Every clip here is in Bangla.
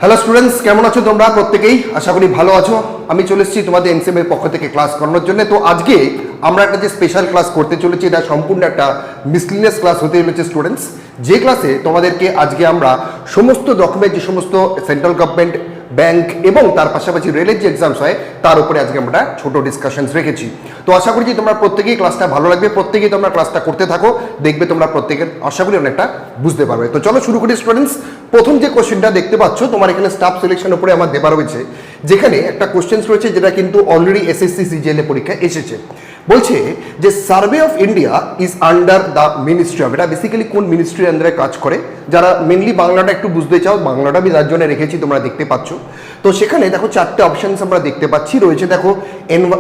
হ্যালো স্টুডেন্টস, কেমন আছো তোমরা? প্রত্যেকেই আশা করি ভালো আছো। আমি চলে এসেছি তোমাদের এনসিএম এর পক্ষ থেকে ক্লাস করানোর জন্য। তো আজকে আমরা একটা যে স্পেশাল ক্লাস করতে চলেছি, এটা সম্পূর্ণ একটা মিসলিনিয়াস ক্লাস হতে চলেছে স্টুডেন্টস। যে ক্লাসে তোমাদেরকে আজকে আমরা সমস্ত রকমের যে সমস্ত সেন্ট্রাল গভর্নমেন্ট, ব্যাংক এবং তার পাশাপাশি রেলের যে এক্সামস হয় তার উপরে আজকে আমরা ছোট ডিসকাশনস রেখেছি। তো আশা করি যে তোমরা প্রত্যেকেই ক্লাসটা ভালো লাগবে, প্রত্যেকেই তোমরা ক্লাসটা করতে থাকো, দেখবে তোমরা প্রত্যেকের আশা করি অনেকটা বুঝতে পারবে। তো চলো শুরু করি স্টুডেন্টস। প্রথম যে কোশ্চেনটা দেখতে পাচ্ছ তোমার এখানে স্টাফ সিলেকশন উপরে আমার দেওয়া রয়েছে, যেখানে একটা কোশ্চেন রয়েছে যেটা কিন্তু অলরেডি এসএসসি সিজিএল এ পরীক্ষায় এসেছে। বলছে যে survey of India is under the ministry of, এটা বেসিক্যালি কোন মিনিস্ট্রির আন্ডারে কাজ করে? যারা মেনলি বাংলাটা একটু বুঝতে চাও, বাংলাটা আমি তার জন্য রেখেছি, তোমরা দেখতে পাচ্ছ। তো সেখানে দেখো চারটে অপশনস আমরা দেখতে পাচ্ছি রয়েছে। দেখো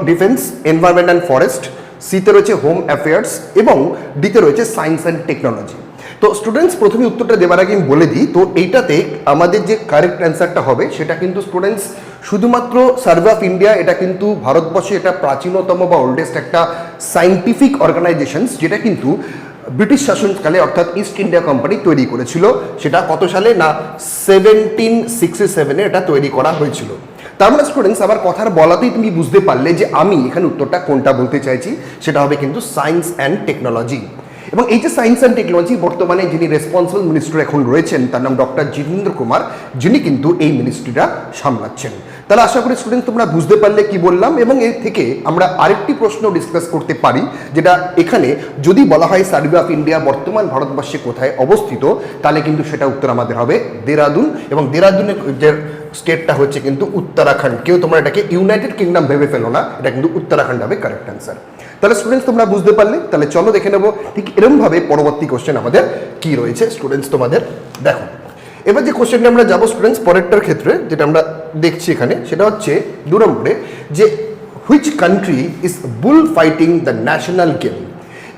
ডিফেন্স, এনভায়রনমেন্ট অ্যান্ড ফরেস্ট, সিতে রয়েছে হোম অ্যাফেয়ার্স এবং ডিতে রয়েছে সায়েন্স অ্যান্ড টেকনোলজি। তো স্টুডেন্টস প্রথমে উত্তরটা দেওয়ার আগে আমি বলে দিই, তো এইটাতে আমাদের যে কারেক্ট অ্যান্সারটা হবে সেটা কিন্তু স্টুডেন্টস শুধুমাত্র সার্ভে অফ ইন্ডিয়া, এটা কিন্তু ভারতবর্ষে এটা প্রাচীনতম বা ওল্ডেস্ট একটা সায়েন্টিফিক অর্গানাইজেশনস, যেটা কিন্তু ব্রিটিশ শাসনকালে অর্থাৎ ইস্ট ইন্ডিয়া কোম্পানি তৈরি করেছিল। সেটা কত সালে? না 1767-এ এটা তৈরি করা হয়েছিল। তার মানে স্টুডেন্টস আমার কথার বলাতেই তুমি বুঝতে পারলে যে আমি এখানে উত্তরটা কোনটা বলতে চাইছি, সেটা হবে কিন্তু সায়েন্স অ্যান্ড টেকনোলজি। এবং এই যে সায়েন্স অ্যান্ড টেকনোলজি, বর্তমানে যিনি রেসপন্সিবল মিনিস্টার এখন রয়েছেন তার নাম ডক্টর জিতেন্দ্র কুমার, যিনি কিন্তু এই মিনিস্ট্রিটা সামলাচ্ছেন। তাহলে আশা করি স্টুডেন্ট তোমরা বুঝতে পারলে কি বললাম। এবং এর থেকে আমরা আরেকটি প্রশ্ন ডিসকাস করতে পারি, যেটা এখানে যদি বলা হয় সার্ভে অফ ইন্ডিয়া বর্তমান ভারতবর্ষে কোথায় অবস্থিত, তাহলে কিন্তু সেটা উত্তর আমাদের হবে দেরাদুন। এবং দেরাদুনের যে স্টেটটা হচ্ছে কিন্তু উত্তরাখণ্ড। কেউ তোমরা এটাকে ইউনাইটেড কিংডম ভেবে ফেলো না, এটা কিন্তু উত্তরাখণ্ড হবে কারেক্ট অ্যান্সার। তাহলে স্টুডেন্টস তোমরা বুঝতে পারলে, তাহলে চলো দেখে নেবো ঠিক এরকমভাবে পরবর্তী কোশ্চেন আমাদের কি রয়েছে স্টুডেন্টস তোমাদের দেখো। এবার যে কোশ্চেনটা আমরা যাবো স্টুডেন্টস পরেরটার ক্ষেত্রে, যেটা আমরা দেখছি এখানে, সেটা হচ্ছে 2 নম্বরে যে which country is bull fighting the national game.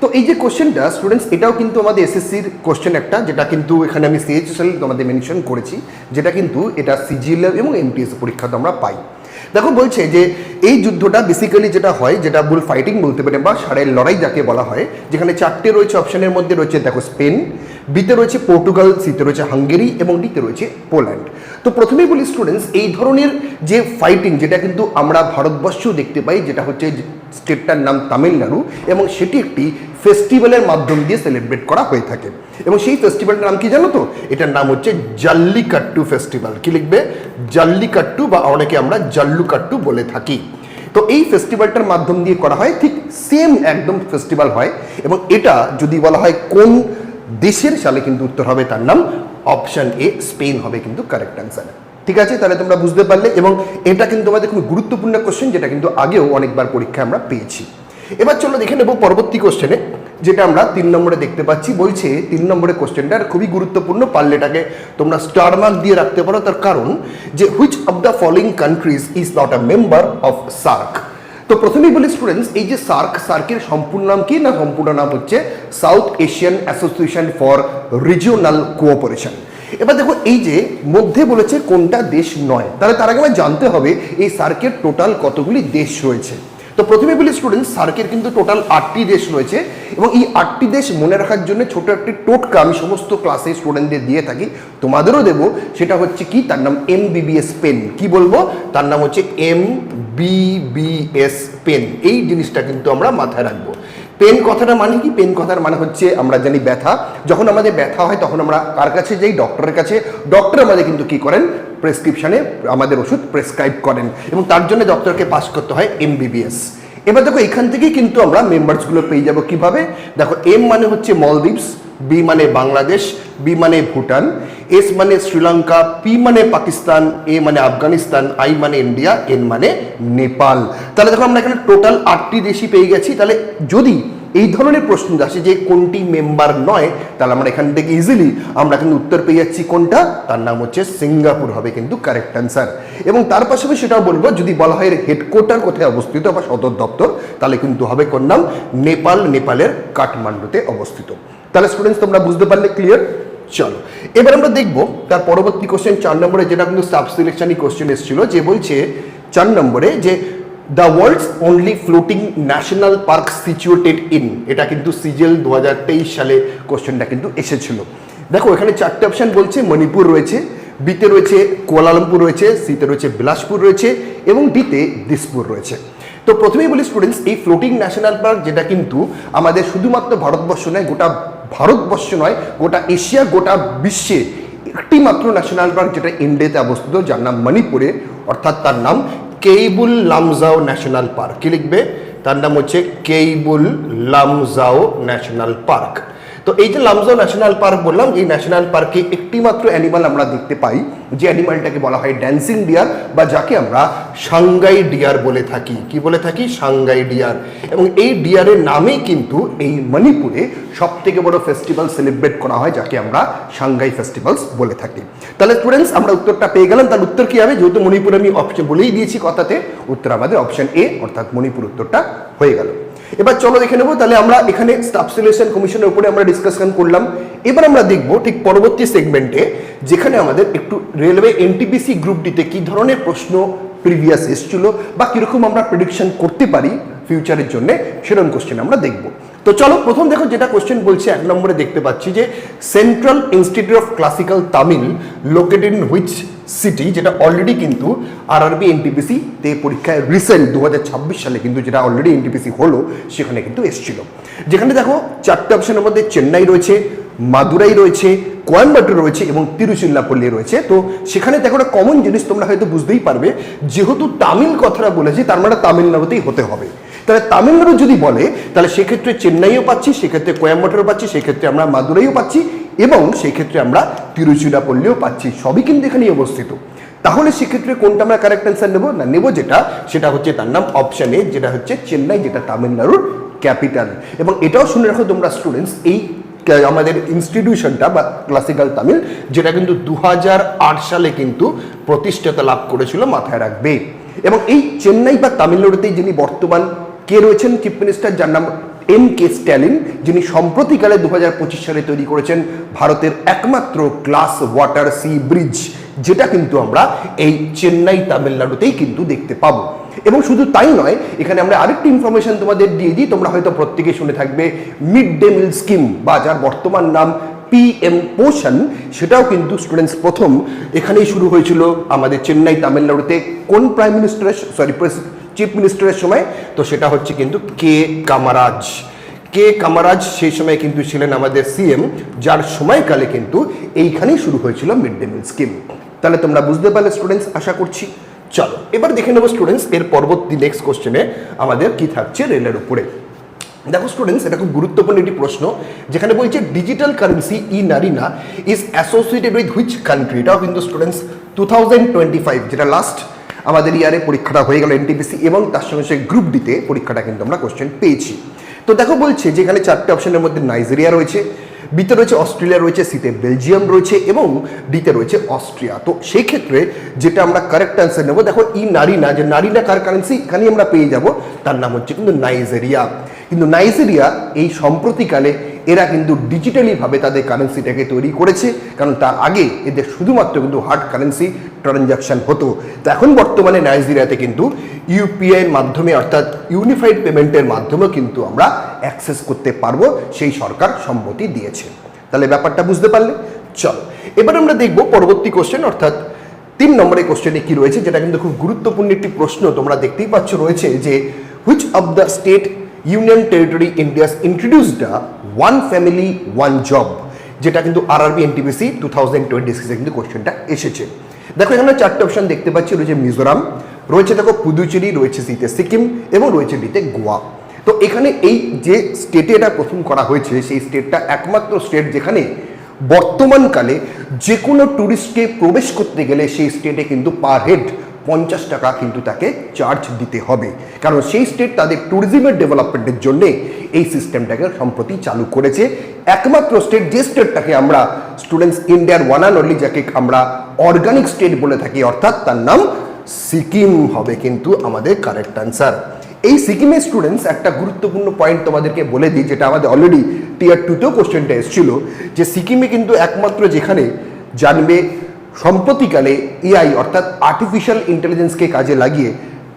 তো এই যে কোশ্চেনটা স্টুডেন্টস, এটাও কিন্তু আমাদের এসএসসির কোশ্চেন একটা, যেটা কিন্তু এখানে আমি সিএইচএসএল তোমাদের মেনশন করেছি, যেটা কিন্তু এটা সিজিএল এবং এমটিএস পরীক্ষাতে আমরা পাই। দেখো বলছে যে এই যুদ্ধটা বেসিক্যালি যেটা হয়, যেটা বুল ফাইটিং বলতে পারে বা ষাঁড়ের লড়াই যাকে বলা হয়, যেখানে 4টে রয়েছে অপশনের মধ্যে রয়েছে দেখো স্পেন, বিতে রয়েছে পর্তুগাল, সিতে রয়েছে হাঙ্গেরি এবং ডিতে রয়েছে পোল্যান্ড। তো প্রথমেই বলি স্টুডেন্টস, এই ধরনের যে ফাইটিং যেটা কিন্তু আমরা ভারতবর্ষেও দেখতে পাই, যেটা হচ্ছে স্টেটটার নাম তামিলনাড়ু, এবং সেটি একটি ফেস্টিভ্যালের মাধ্যম দিয়ে সেলিব্রেট করা হয়ে থাকে। এবং সেই ফেস্টিভ্যালটার নাম কি জানো তো? এটার নাম হচ্ছে জাল্লিকাট্টু ফেস্টিভ্যাল। কি লিখবে? জাল্লিকাট্টু, বা অনেকে আমরা জাল্লুকাট্টু বলে থাকি। তো এই ফেস্টিভ্যালটার মাধ্যম দিয়ে করা হয়, ঠিক সেম একদম ফেস্টিভ্যাল হয়। এবং এটা যদি বলা হয় কোন দেশের সালে, কিন্তু উত্তর হবে তার নাম অপশন এ স্পেন হবে কিন্তু কারেক্ট অ্যান্সার। ঠিক আছে, তাহলে তোমরা বুঝতে পারলে। এবং এটা কিন্তু আমাদের খুব গুরুত্বপূর্ণ কোশ্চেন, যেটা কিন্তু আগেও অনেকবার পরীক্ষায় আমরা পেয়েছি। এবার চলো দেখে নেব পরবর্তী কোশ্চেনে, যেটা আমরা 3 নম্বরে দেখতে পাচ্ছি। বলছে 3 নম্বরের কোশ্চেনটা খুবই গুরুত্বপূর্ণ, পারলে এটাকে তোমরা স্টার মার্ক দিয়ে রাখতে পারো। তার কারণ যে which of the following countries is not a member of SAARC. তো প্রথমেই বলি স্টুডেন্টস, এই যে সার্কের সম্পূর্ণ নাম কি? না সম্পূর্ণ নাম হচ্ছে south Asian association for regional cooperation. এবার দেখো এই যে মধ্যে বলেছে কোনটা দেশ নয়, তাহলে তার আগে আমার জানতে হবে এই সার্কের টোটাল কতগুলি দেশ রয়েছে। তো প্রথমে বলি স্টুডেন্টস, সার্কের কিন্তু টোটাল 8টি দেশ রয়েছে। এবং এই 8টি দেশ মনে রাখার জন্য ছোট একটি টোটকা আমি সমস্ত ক্লাসে স্টুডেন্টদের দিয়ে থাকি, তোমাদেরও দেবো। সেটা হচ্ছে কি? তার নাম MBBS পেন। কি বলবো? তার নাম হচ্ছে MBBS পেন। এই জিনিসটা কিন্তু আমরা মাথায় রাখবো। পেন কথাটা মানে কি? পেন কথার মানে হচ্ছে আমরা জানি ব্যথা। যখন আমাদের ব্যথা হয় তখন আমরা কার কাছে যাই? ডক্টরের কাছে। ডক্টর আমাদের কিন্তু কি করেন? প্রেসক্রিপশনে আমাদের ওষুধ প্রেসক্রাইব করেন, এবং তার জন্য ডক্টরকে পাস করতে হয় MBBS। এবার দেখো এখান থেকেই কিন্তু আমরা মেম্বার্সগুলো পেয়ে যাবো। কিভাবে? দেখো M মানে হচ্ছে মলদ্বীপস, B মানে বাংলাদেশ, B মানে ভুটান, S মানে শ্রীলঙ্কা, P মানে পাকিস্তান, A মানে আফগানিস্তান, I মানে ইন্ডিয়া, N মানে নেপাল। তাহলে দেখো আমরা এখানে টোটাল 8টি দেশই পেয়ে গেছি। তাহলে যদি এই ধরনের প্রশ্ন আসে যে কোনটি মেম্বার নয়, তাহলে আমরা এখান থেকে ইজিলি আমরা কিন্তু উত্তর পেয়ে যাচ্ছি কোনটা? তার নাম হচ্ছে সিঙ্গাপুর হবে কিন্তু কারেক্ট অ্যান্সার। এবং তার পাশাপাশি সেটাও বলবো, যদি বলা হয় হেডকোয়ার্টার কোথায় অবস্থিত বা সদর দপ্তর, তাহলে কিন্তু হবে কোন নাম? নেপাল, নেপালের কাঠমান্ডুতে অবস্থিত। তাহলে স্টুডেন্টস তোমরা বুঝতে পারলে? ক্লিয়ার? চলো এবার আমরা দেখবো তার পরবর্তী কোশ্চেন 4 নম্বরে, যেটা কিন্তু সাব সিলেকশনই কোশ্চেন এসেছিল, যে বলছে 4 নম্বরে যে the world's only floating national park situated in, এটা কিন্তু সিজেল 2023 সালে কোশ্চেনটা কিন্তু এসেছিল। দেখো এখানে চারটে অপশন বলছে, মণিপুর রয়েছে, বিতে রয়েছে কুয়ালালামপুর রয়েছে, সিতে রয়েছে বিলাসপুর রয়েছে এবং ডিতে দিসপুর রয়েছে। তো প্রথমেই বলি স্টুডেন্টস, এই ফ্লোটিং ন্যাশনাল পার্ক যেটা কিন্তু আমাদের শুধুমাত্র ভারতবর্ষ নয়, গোটা ভারতবর্ষ নয়, গোটা এশিয়া, গোটা বিশ্বে একটি মাত্র ন্যাশনাল পার্ক যেটা ইন্ডিয়াতে অবস্থিত, যার নাম মণিপুরে, অর্থাৎ তার নাম কেইবুল লামজাও ন্যাশনাল পার্ক। কি লিখবে? তার নাম হচ্ছে কেইবুল লামজাও ন্যাশনাল পার্ক। তো এই যে লামজাও ন্যাশনাল পার্ক বললাম, এই ন্যাশনাল পার্কে একটি মাত্র অ্যানিমাল আমরা দেখতে পাই, যে অ্যানিমালটাকে বলা হয় ড্যান্সিং ডিয়ার, বা যাকে আমরা সাংগাই ডিয়ার বলে থাকি। কি বলে থাকি? সাংগাই ডিয়ার। এবং এই ডিয়ারের নামেই কিন্তু এই মণিপুরে সব থেকে বড় ফেস্টিভ্যাল সেলিব্রেট করা হয়, যাকে আমরা সাংগাই ফেস্টিভ্যালস বলে থাকি। তাহলে স্টুডেন্টস আমরা উত্তরটা পেয়ে গেলাম। তার উত্তর কি হবে? যেহেতু মণিপুর আমি অপশন বলেই দিয়েছি কথাতে, উত্তর আমাদের অপশন এ, অর্থাৎ মণিপুর উত্তরটা হয়ে গেল। এবার চলো দেখে নেবো, তাহলে আমরা এখানে স্টাফ সিলেকশন কমিশনের উপরে আমরা ডিসকাশন করলাম। এবার আমরা দেখব ঠিক পরবর্তী সেগমেন্টে, যেখানে আমাদের একটু রেলওয়ে এনটিপিসি গ্রুপ ডিতে কি ধরনের প্রশ্ন প্রিভিয়াস এসেছিল বা কিরকম আমরা প্রেডিকশন করতে পারি ফিউচারের জন্য, সেরকম কোশ্চেন আমরা দেখব। তো চলো প্রথম দেখো যেটা কোশ্চেন বলছে, 1 নম্বরে দেখতে পাচ্ছি যে central institute of classical Tamil located in which city, যেটা অলরেডি কিন্তু আরআরবি এনটিপিসি তে পরীক্ষায় রিসেন্ট 2026 সালে কিন্তু যেটা অলরেডি এনটিপিসি হলো, সেখানে কিন্তু এসেছিল। যেখানে দেখো চারটে অপশনের মধ্যে চেন্নাই রয়েছে, মাদুরাই রয়েছে, কোয়েম্বাটুর রয়েছে এবং তিরুচিরাপল্লী রয়েছে। তো সেখানে দেখো একটা কমন জিনিস তোমরা হয়তো বুঝতেই পারবে, যেহেতু তামিল কথাটা বলেছি, তার মানে তামিলনাড়ুতেই হতে হবে। তাহলে তামিলনাড়ু যদি বলে, তাহলে সেক্ষেত্রে চেন্নাইও পাচ্ছি, সেক্ষেত্রে কোয়েম্বাটুরও পাচ্ছি, সেক্ষেত্রে আমরা মাদুরাইও পাচ্ছি এবং সেই ক্ষেত্রে আমরা তিরুচিরাপল্লীও পাচ্ছি, সবই কিন্তু এখানেই অবস্থিত। তাহলে সেক্ষেত্রে কোনটা আমরা কারেক্ট অ্যান্সার নেবো? না, নেবো সেটা হচ্ছে তার নাম অপশন এ, যেটা হচ্ছে চেন্নাই, যেটা তামিলনাড়ুর ক্যাপিটাল। এবং এটাও শুনে রাখো তোমরা স্টুডেন্টস, এই আমাদের ইনস্টিটিউশনটা বা ক্লাসিক্যাল তামিল, যেটা কিন্তু 2008 সালে কিন্তু প্রতিষ্ঠাতা লাভ করেছিল, মাথায় রাখবে। এবং এই চেন্নাই বা তামিলনাড়ুতেই যিনি বর্তমান কে রয়েছেন চিফ মিনিস্টার, যার নাম এম.কে. স্ট্যালিন, যিনি সম্প্রতিকালে 2025 সালে তৈরি করেছেন ভারতের একমাত্র গ্লাস ওয়াটার সি ব্রিজ, যেটা কিন্তু আমরা এই চেন্নাই তামিলনাড়ুতেই কিন্তু দেখতে পাবো। এবং শুধু তাই নয়, এখানে আমরা আরেকটি ইনফরমেশন তোমাদের দিয়ে দিই, তোমরা হয়তো প্রত্যেকে শুনে থাকবে মিড ডে মিল স্কিম, বা যার বর্তমান নাম পিএম পোষণ, সেটাও কিন্তু স্টুডেন্টস প্রথম এখানেই শুরু হয়েছিল আমাদের চেন্নাই তামিলনাড়ুতে। কোন প্রাইম মিনিস্টারের চিফ মিনিস্টারের সময়? তো সেটা হচ্ছে কিন্তু কে কামারাজ সেই সময় কিন্তু ছিলেন আমাদের সিএম, যার সময়কালে কিন্তু এইখানেই শুরু হয়েছিল মিড ডে মিল স্কিম। তাহলে তোমরা বুঝতে পারলে স্টুডেন্টস, আশা করছি। চলো এবার দেখে নেবো স্টুডেন্টস এর পরবর্তী নেক্সট কোশ্চেনে আমাদের কি থাকছে রেলের উপরে। দেখো স্টুডেন্টস, এটা খুব গুরুত্বপূর্ণ একটি প্রশ্ন, যেখানে বলছে digital currency e naira is associated with which country. এটাও কিন্তু স্টুডেন্টস 2025, যেটা লাস্ট আমাদের ইয়ারে পরীক্ষাটা হয়ে গেল এনটিপিসি, এবং তার সঙ্গে সঙ্গে গ্রুপ ডিতে পরীক্ষাটা কিন্তু আমরা কোশ্চেন পেয়েছি। তো দেখো বলছে যেখানে চারটে অপশনের মধ্যে নাইজেরিয়া রয়েছে, বিতে রয়েছে অস্ট্রেলিয়া রয়েছে, সিতে বেলজিয়াম রয়েছে এবং ডিতে রয়েছে অস্ট্রিয়া। তো সেই ক্ষেত্রে যেটা আমরা কারেক্ট অ্যান্সার নেবো, দেখো ই নারিনা, যে নারিনা কার কারেন্সি, এখানেই আমরা পেয়ে যাব, তার নাম হচ্ছে কিন্তু নাইজেরিয়া। কিন্তু নাইজেরিয়া এই সম্প্রতিকালে এরা কিন্তু ডিজিটালি ভাবে তাদের কারেন্সিটাকে তৈরি করেছে, কারণ তার আগে এদের শুধুমাত্র কিন্তু হার্ড কারেন্সি ট্রানজাকশন হতো। তো এখন বর্তমানে নাইজেরিয়াতে কিন্তু ইউপিআইয়ের মাধ্যমে, অর্থাৎ ইউনিফাইড পেমেন্টের মাধ্যমেও কিন্তু আমরা অ্যাক্সেস করতে পারবো, সেই সরকার সম্মতি দিয়েছে। তাহলে ব্যাপারটা বুঝতে পারলে? চল এবার আমরা দেখব পরবর্তী কোশ্চেন, অর্থাৎ 3 নম্বরের কোশ্চেনে কি রয়েছে, যেটা কিন্তু খুব গুরুত্বপূর্ণ একটি প্রশ্ন। তোমরা দেখতেই পাচ্ছ রয়েছে যে which of the state union territory India's introduced the one family one job, যেটা কিন্তু আরআরবি এনটিপিসি 2026 কিন্তু কোশ্চেনটা এসেছে। দেখো এখানে চারটে অপশন দেখতে পাচ্ছি, রয়েছে মিজোরাম, রয়েছে দেখো পুদুচেরি, রয়েছে সিতে সিকিম এবং রয়েছে ডিতে গোয়া। তো এখানে এই যে স্টেটে এটা প্রথম করা হয়েছে, সেই স্টেটটা একমাত্র স্টেট যেখানে বর্তমানকালে যে কোনো ট্যুরিস্টকে প্রবেশ করতে গেলে সেই স্টেটে কিন্তু পার হেড 50 টাকা কিন্তু তাকে চার্জ দিতে হবে, কারণ সেই স্টেট তাদের ট্যুরিজমের ডেভেলপমেন্টের জন্য এই সিস্টেমটাকে সম্প্রতি চালু করেছে। একমাত্র স্টেট, যে স্টেটটাকে আমরা স্টুডেন্টস ইন্ডিয়ার ওয়ান অ্যান্ড অনলি, যাকে আমরা অর্গানিক স্টেট বলে থাকি, অর্থাৎ তার নাম সিকিম হবে কিন্তু আমাদের কারেক্ট অ্যান্সার। এই সিকিমের স্টুডেন্টস একটা গুরুত্বপূর্ণ পয়েন্ট তোমাদেরকে বলে দিই, যেটা আমাদের অলরেডি টিয়ার 2তেও কোশ্চেনটা এসেছিল, যে সিকিমে কিন্তু একমাত্র যেখানে জানবে সম্প্রতিকালে এআই অর্থাৎ আর্টিফিশিয়াল ইন্টেলিজেন্সকে কাজে লাগিয়ে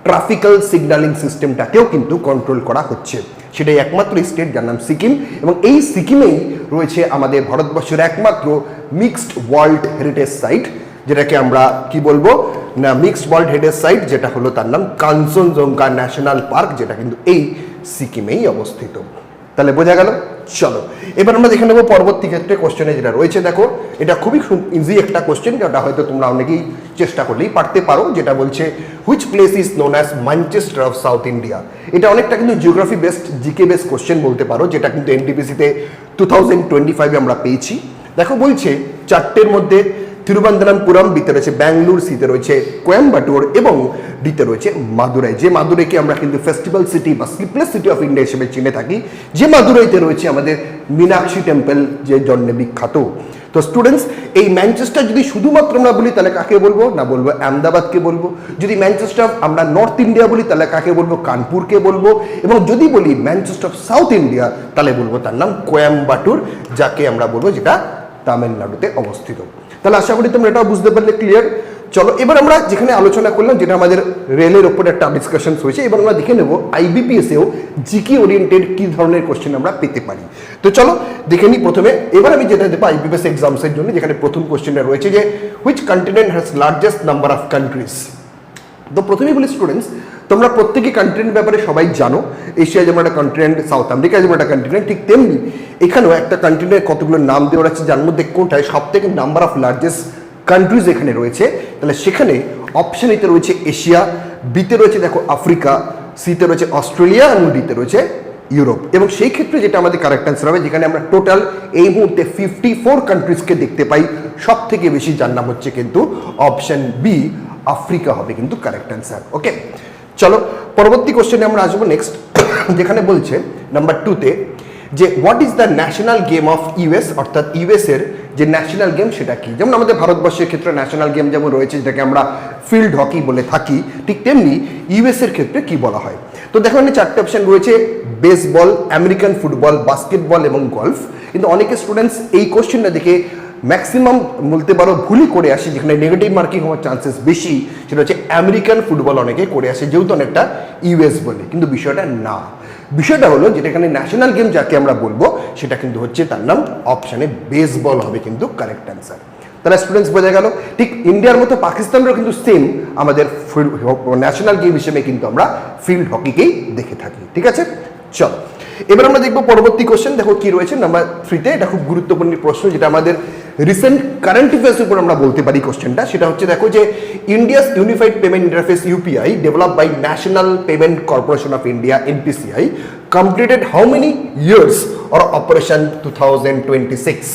ট্রাফিক্যাল সিগন্যালিং সিস্টেমটাকেও কিন্তু কন্ট্রোল করা হচ্ছে। সেটাই একমাত্র স্টেট যার নাম সিকিম, এবং এই সিকিমেই রয়েছে আমাদের ভারতবর্ষের একমাত্র মিক্সড ওয়ার্ল্ড হেরিটেজ সাইট, যেটাকে আমরা কি বলবো না, মিক্সড ওয়ার্ল্ড হেরিটেজ সাইট, যেটা হলো তার নাম কাঞ্চনজঙ্ঘা ন্যাশনাল পার্ক, যেটা কিন্তু এই সিকিমেই অবস্থিত। তাহলে বোঝা গেল। চলো এবার আমরা দেখে নেবো পরবর্তী ক্ষেত্রে কোশ্চেনে যেটা রয়েছে। দেখো এটা খুবই ইজি একটা কোশ্চেন, যেটা হয়তো তোমরা অনেকেই চেষ্টা করলেই পারতে পারো, যেটা বলছে which place is known as Manchester of south India. এটা অনেকটা কিন্তু geography based GK based question বলতে পারো, যেটা কিন্তু এনটিপিসিতে 2025 আমরা পেয়েছি। দেখো বলছে চারটের মধ্যে তিরুবনন্তপুরম, বিতে রয়েছে ব্যাঙ্গালোর, সিতে রয়েছে কোয়েম্বাটোর এবং ডিতে রয়েছে মাদুরাই। যে মাদুরাইকে আমরা কিন্তু ফেস্টিভ্যাল সিটি বা স্লিপলেস সিটি অফ ইন্ডিয়া হিসেবে চিনে থাকি, যে মাদুরাইতে রয়েছে আমাদের মীনাক্ষী টেম্পল, যে জন্যে বিখ্যাত। তো স্টুডেন্টস, এই ম্যানচেস্টার যদি শুধুমাত্র আমরা বলি তাহলে কাকে বলবো না, বলবো আহমেদাবাদকে বলবো। যদি ম্যানচেস্টার আমরা নর্থ ইন্ডিয়া বলি তাহলে কাকে বলবো, কানপুরকে বলবো। এবং যদি বলি ম্যানচেস্টার অফ সাউথ ইন্ডিয়া তাহলে বলবো তার নাম কোয়েম্বাটুর, যাকে আমরা বলবো যেটা তামিলনাড়ুতে অবস্থিত। তাহলে আশা করি তোমরা এটাও বুঝতে পারলে, ক্লিয়ার। চলো এবার আমরা যেখানে আলোচনা করলাম, যেটা আমাদের রেলের ওপর একটা ডিসকাশন হয়েছে, এবার আমরা দেখে নেব আইবিপিএসেও জিকে ওরিয়েন্টেড কি ধরনের কোশ্চেন আমরা পেতে পারি। তো চলো দেখে নিই প্রথমে। এবার আমি যেটা দেবো আইবিপিএস এক্সামসের জন্য, যেখানে প্রথম কোশ্চেনটা রয়েছে যে which continent has largest number of countries. তো প্রথমেই বলি স্টুডেন্টস, তোমরা প্রত্যেকে কন্টিনেন্ট ব্যাপারে সবাই জানো। এশিয়া যেমন একটা কন্টিনেন্ট, সাউথ আমেরিকা যেমন একটা কন্টিনেন্ট, ঠিক তেমনি এখানেও একটা কন্টিনেন্টের কতগুলো নাম দেওয়া আছে, যার মধ্যে কোনটায় সব থেকে নাম্বার অফ লার্জেস্ট কান্ট্রিজ এখানে রয়েছে। তাহলে সেখানে অপশন এতে রয়েছে এশিয়া, বিতে রয়েছে দেখো আফ্রিকা, সিতে রয়েছে অস্ট্রেলিয়া এবং ডিতে রয়েছে ইউরোপ। এবং সেই ক্ষেত্রে যেটা আমাদের কারেক্ট অ্যান্সার হবে, যেখানে আমরা টোটাল এই মুহূর্তে 54 কান্ট্রিজকে দেখতে পাই, সব থেকে বেশি যার নাম হচ্ছে কিন্তু অপশন বি, আফ্রিকা হবে কিন্তু কারেক্ট অ্যান্সার। ওকে চলো পরবর্তী কোশ্চেনে আমরা আসবো নেক্সট, যেখানে বলছে নাম্বার 2তে যে what is the national game of US, অর্থাৎ ইউএস এর যে ন্যাশনাল গেম সেটা কি। যেমন আমাদের ভারতবর্ষের ক্ষেত্রে ন্যাশনাল গেম যেমন রয়েছে, যেটাকে আমরা ফিল্ড হকি বলে থাকি, ঠিক তেমনি ইউএস এর ক্ষেত্রে কি বলা হয়। তো দেখো এখানে চারটে অপশন রয়েছে, বেসবল, আমেরিকান ফুটবল, বাস্কেটবল এবং গলফ। কিন্তু অনেকে স্টুডেন্টস এই কোশ্চেনটা দেখে ম্যাক্সিমাম বলতে পারো ভুলই করে আসে, যেখানে নেগেটিভ মার্কিং হওয়ার চান্সেস বেশি, সেটা হচ্ছে আমেরিকান ফুটবল অনেকে করে আসে, যেহেতু অনেকটা ইউএস বলে। কিন্তু বিষয়টা না, বিষয়টা হলো যেটা এখানে ন্যাশনাল গেম যাকে আমরা বলবো সেটা কিন্তু হচ্ছে তার নাম অপশানে বেসবল হবে কিন্তু কারেক্ট অ্যান্সার। তাহলে স্টুডেন্টস বোঝা গেল। ঠিক ইন্ডিয়ার মতো পাকিস্তানেরও কিন্তু সেম আমাদের ন্যাশনাল গেম হিসেবে কিন্তু আমরা ফিল্ড হকিকেই দেখে থাকি। ঠিক আছে, চলো এবার আমরা দেখবো পরবর্তী কোশ্চেন। দেখো কি রয়েছে নাম্বার 3তে, এটা খুব গুরুত্বপূর্ণ প্রশ্ন, যেটা আমাদের রিসেন্ট কারেন্ট অ্যাফেয়ার্স উপর আমরা বলতে পারি কোশ্চেনটা। সেটা হচ্ছে দেখো যে India's unified payment interface UPI develop by National Payment Corporation of India NPCI completed how many years or operation 2026।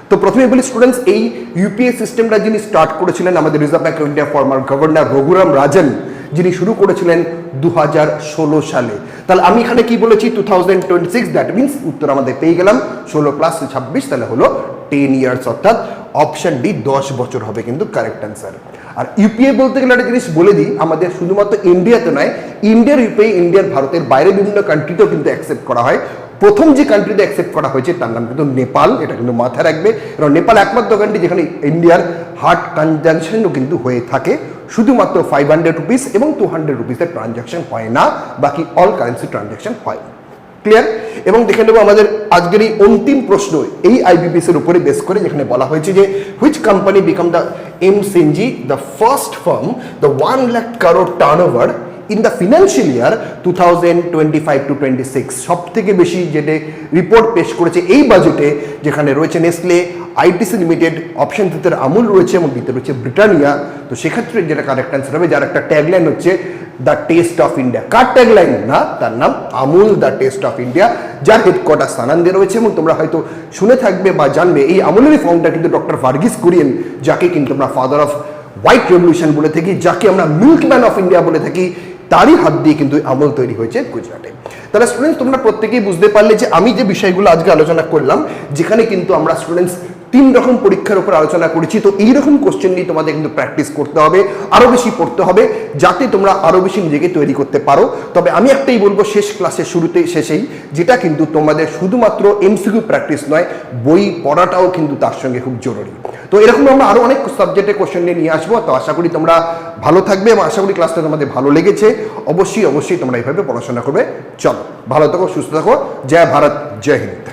তো প্রথমে বলি স্টুডেন্টস, এই ইউপিআই সিস্টেমটা যিনি স্টার্ট করেছিলেন আমাদের Reserve Bank of India former governor Raghuram Rajan, যিনি শুরু করেছিলেন 2016 সালে। তাহলে আমি এখানে কি বলেছি 2026, দ্যাট মিনস উত্তর আমাদের পেয়ে গেলাম 16 + 26, তাহলে হলো 10 ইয়ার্স, অর্থাৎ অপশন ডি 10 বছর হবে কিন্তু কারেক্ট অ্যান্সার। আর ইউপিআই বলতে গেলে একটা জিনিস বলে দিই, আমাদের শুধুমাত্র ইন্ডিয়াতে নয়, ইন্ডিয়ার ইউপিআই ইন্ডিয়ার ভারতের বাইরে বিভিন্ন কান্ট্রিতেও কিন্তু অ্যাকসেপ্ট করা হয়। প্রথম যে কান্ট্রিতে অ্যাকসেপ্ট করা হয়েছে তার নাম কিন্তু নেপাল, এটা কিন্তু মাথায় রাখবে। কারণ নেপাল একমাত্র কান্ট্রি যেখানে ইন্ডিয়ার হার্ড ট্রানজাকশনও কিন্তু হয়ে থাকে, শুধুমাত্র 500 রুপিস এবং 200 রুপিসের ট্রানজাকশন হয় না, বাকি অল কারেন্সি ট্রানজাকশন হয়। ক্লিয়ার? এবং দেখে নেবো আমাদের আজকের এই অন্তিম প্রশ্ন এই আইবিপিএস এর উপরে বেস করে, যেখানে বলা হয়েছে যে which company become the MCNG the first firm the 1 lakh crore turnover in the financial year 2025-26। সব থেকে বেশি যেটা রিপোর্ট পেশ করেছে এই বাজেটে, যেখানে রয়েছে নেসলে, আইটিসি লিমিটেড, অপশন ভিতরে আমুল রয়েছে এবং ভিতরে রয়েছে ব্রিটানিয়া। তো সেক্ষেত্রে যেটা কারেক্ট অ্যান্সার হবে, যার একটা ট্যাগলাইন হচ্ছে the test of India. Car tagline না, তার নাম Amul the test of India, যার হেডকোয়ার্টার সানান্দে রয়েছে। এবং তোমরা হয়তো শুনে থাকবে বা জানবে এই আমুলেরই ফাউন্ডার কিন্তু ডক্টর ভার্গিস কুরিয়েন, যাকে কিন্তু আমরা ফাদার অফ হোয়াইট রেভলিউশন বলে থাকি, যাকে আমরা মিল্কম্যান অফ ইন্ডিয়া বলে থাকি। তারই হাত দিয়ে কিন্তু আমুল তৈরি হয়েছে গুজরাটে। তাহলে স্টুডেন্টস তোমরা প্রত্যেকেই বুঝতে পারলে যে আমি যে বিষয়গুলো আজকে আলোচনা করলাম, যেখানে কিন্তু আমরা স্টুডেন্টস 3 রকম পরীক্ষার উপর আলোচনা করেছি। তো এইরকম কোশ্চেন নিয়ে তোমাদের কিন্তু প্র্যাকটিস করতে হবে, আরও বেশি পড়তে হবে, যাতে তোমরা আরও বেশি নিজেকে তৈরি করতে পারো। তবে আমি একটাই বলবো শেষ ক্লাসের শুরুতে শেষেই, যেটা কিন্তু তোমাদের শুধুমাত্র এমসিকিউ প্র্যাকটিস নয়, বই পড়াটাও কিন্তু তার সঙ্গে খুব জরুরি। তো এরকম আমরা আরও অনেক সাবজেক্টের কোশ্চেন নিয়ে আসবো। তো আশা করি তোমরা ভালো থাকবে এবং আশা করি ক্লাসটা তোমাদের ভালো লেগেছে। অবশ্যই তোমরা এইভাবে পড়াশোনা করবে। চলো, ভালো থাকো, সুস্থ থাকো। জয় ভারত, জয় হিন্দ।